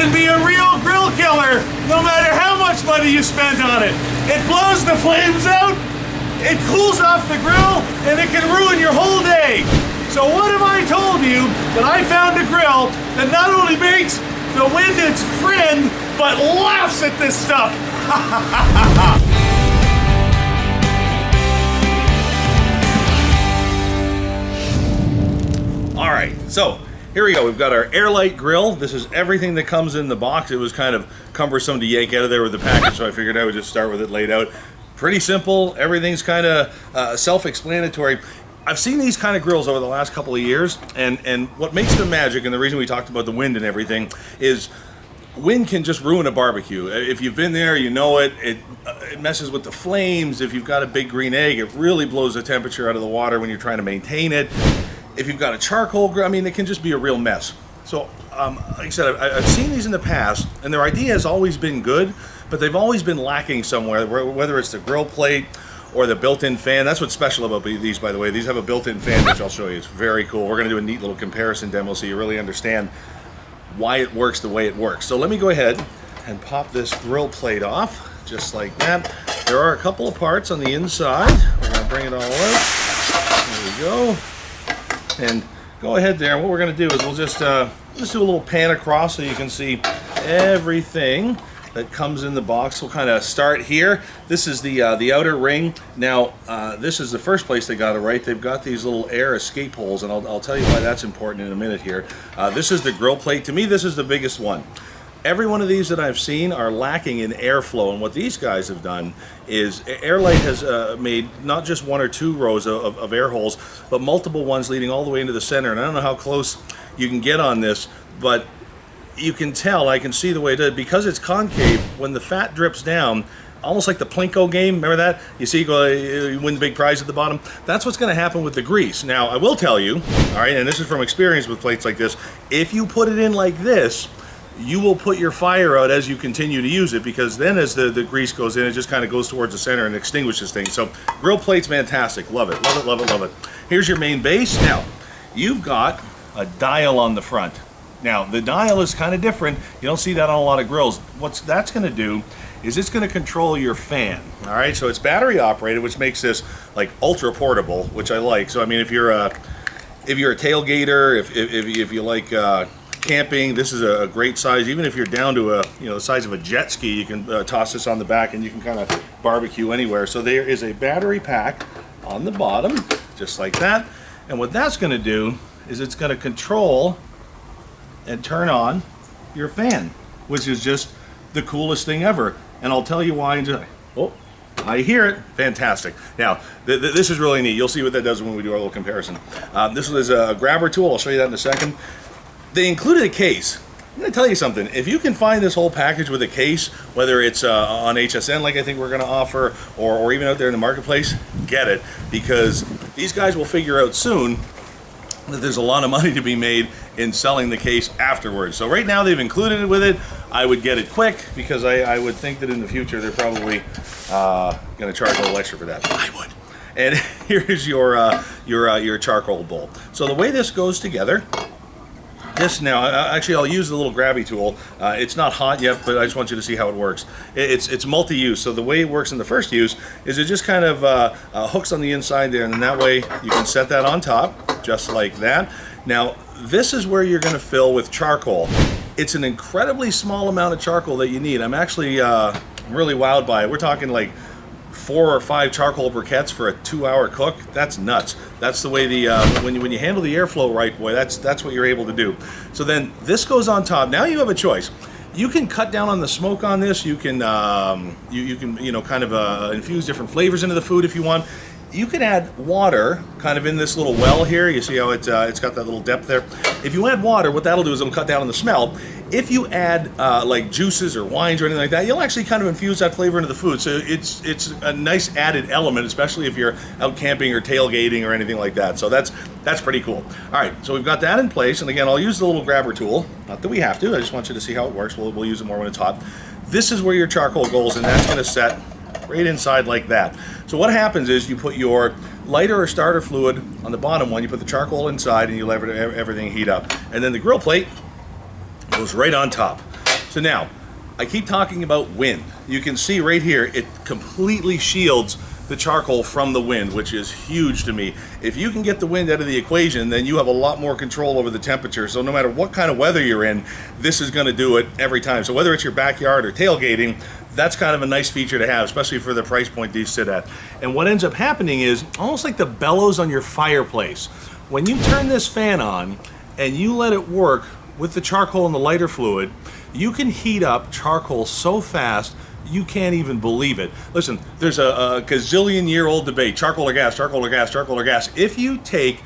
can be a real grill killer no matter how much money you spend on it. It blows the flames out, it cools off the grill, and it can ruin your whole day. So what have I told you that I found a grill that not only makes the wind its friend, but laughs at this stuff? All right, so here we go. We've got our Airlight grill. This is everything that comes in the box. It was kind of cumbersome to yank out of there with the package, so I figured I would just start with it laid out. Pretty simple. Everything's kind of self-explanatory. I've seen these kind of grills over the last couple of years, and what makes them magic, and the reason we talked about the wind and everything, is wind can just ruin a barbecue. If you've been there, you know it. It messes with the flames. If you've got a big green egg, it really blows the temperature out of the water when you're trying to maintain it. If you've got a charcoal grill, I mean, it can just be a real mess. So, like I said, I've seen these in the past, and their idea has always been good, but they've always been lacking somewhere, whether it's the grill plate or the built-in fan. That's what's special about these, by the way. These have a built-in fan, which I'll show you. It's very cool. We're going to do a neat little comparison demo so you really understand why it works the way it works. So let me go ahead and pop this grill plate off, just like that. There are a couple of parts on the inside. We're going to bring it all out. There we go. And go ahead there. What we're going to do is we'll just do a little pan across so you can see everything that comes in the box. We'll kind of start here. This is the outer ring. Now, this is the first place they got it right. They've got these little air escape holes, and I'll tell you why that's important in a minute here. This is the grill plate. To me, this is the biggest one. Every one of these that I've seen are lacking in airflow, and what these guys have done is Airlight has made not just one or two rows of air holes, but multiple ones leading all the way into the center. And I don't know how close you can get on this, but you can tell, I can see the way it did, because it's concave, when the fat drips down, almost like the Plinko game, remember that? You see, you win the big prize at the bottom. That's what's going to happen with the grease. Now, I will tell you, all right, and this is from experience with plates like this, if you put it in like this, you will put your fire out as you continue to use it, because then as the grease goes in, it just kind of goes towards the center and extinguishes things. So grill plate's fantastic. Love it, love it, love it, love it. Here's your main base. Now, you've got a dial on the front. Now, the dial is kind of different. You don't see that on a lot of grills. What that's going to do is it's going to control your fan. All right, so it's battery operated, which makes this like ultra portable, which I like. So I mean, if you're a tailgater, if you like camping, this is a great size. Even if you're down to the size of a jet ski, you can toss this on the back and you can kind of barbecue anywhere. So there is a battery pack on the bottom, just like that. And what that's going to do is it's going to control and turn on your fan, which is just the coolest thing ever. And I'll tell you why in just a second. Oh, I hear it. Fantastic. Now, this is really neat. You'll see what that does when we do our little comparison. This is a grabber tool. I'll show you that in a second. They included a case. I'm going to tell you something. If you can find this whole package with a case, whether it's on HSN like I think we're going to offer, or even out there in the marketplace, get it, because these guys will figure out soon that there's a lot of money to be made in selling the case afterwards. So right now they've included it with it. I would get it quick, because I would think that in the future they're probably going to charge a little extra for that. I would. And here's your charcoal bowl. So the way this goes together, this now, actually I'll use the little grabby tool. It's not hot yet, but I just want you to see how it works. It's multi-use, so the way it works in the first use is it just kind of hooks on the inside there, and then that way you can set that on top, just like that. Now, this is where you're going to fill with charcoal. It's an incredibly small amount of charcoal that you need. I'm actually really wowed by it. We're talking like 4 or 5 charcoal briquettes for a 2-hour cook. That's nuts. That's the way when you handle the airflow right, boy, that's what you're able to do. So then this goes on top. Now you have a choice. You can cut down on the smoke on this. You can you can kind of infuse different flavors into the food if you want. You can add water kind of in this little well here. You see how it's got that little depth there. If you add water, what that'll do is it'll cut down on the smell. If you add like juices or wines or anything like that, you'll actually kind of infuse that flavor into the food. So it's a nice added element, especially if you're out camping or tailgating or anything like that. So that's pretty cool. All right, so we've got that in place. And again, I'll use the little grabber tool. Not that we have to. I just want you to see how it works. We'll use it more when it's hot. This is where your charcoal goes, and that's going to set right inside like that. So what happens is you put your lighter or starter fluid on the bottom one, you put the charcoal inside, and you let everything heat up. And then the grill plate goes right on top. So now, I keep talking about wind. You can see right here, it completely shields the charcoal from the wind, which is huge to me. If you can get the wind out of the equation, then you have a lot more control over the temperature. So no matter what kind of weather you're in, this is going to do it every time. So whether it's your backyard or tailgating, that's kind of a nice feature to have, especially for the price point these sit at. And what ends up happening is almost like the bellows on your fireplace. When you turn this fan on and you let it work with the charcoal and the lighter fluid, you can heat up charcoal so fast you can't even believe it. Listen, there's a gazillion-year-old debate, charcoal or gas, charcoal or gas, charcoal or gas. If you take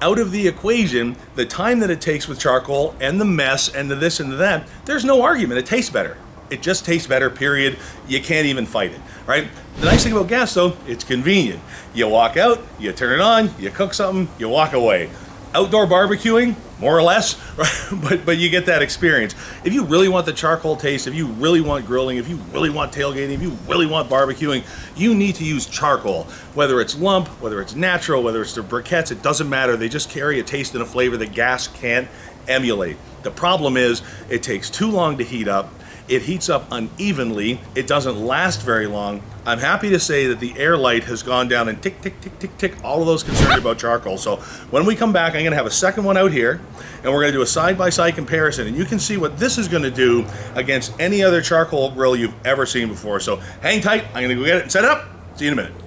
out of the equation the time that it takes with charcoal and the mess and the this and the that, there's no argument. It tastes better. It just tastes better, period. You can't even fight it, right? The nice thing about gas, though, it's convenient. You walk out, you turn it on, you cook something, you walk away. Outdoor barbecuing, more or less, right? but you get that experience. If you really want the charcoal taste, if you really want grilling, if you really want tailgating, if you really want barbecuing, you need to use charcoal. Whether it's lump, whether it's natural, whether it's the briquettes, it doesn't matter. They just carry a taste and a flavor that gas can't emulate. The problem is it takes too long to heat up. It heats up unevenly. It doesn't last very long. I'm happy to say that the Airlight has gone down and tick, tick, tick, tick, tick, all of those concerns about charcoal. So when we come back, I'm gonna have a second one out here, and we're gonna do a side-by-side comparison, and you can see what this is gonna do against any other charcoal grill you've ever seen before. So hang tight, I'm gonna go get it and set it up. See you in a minute.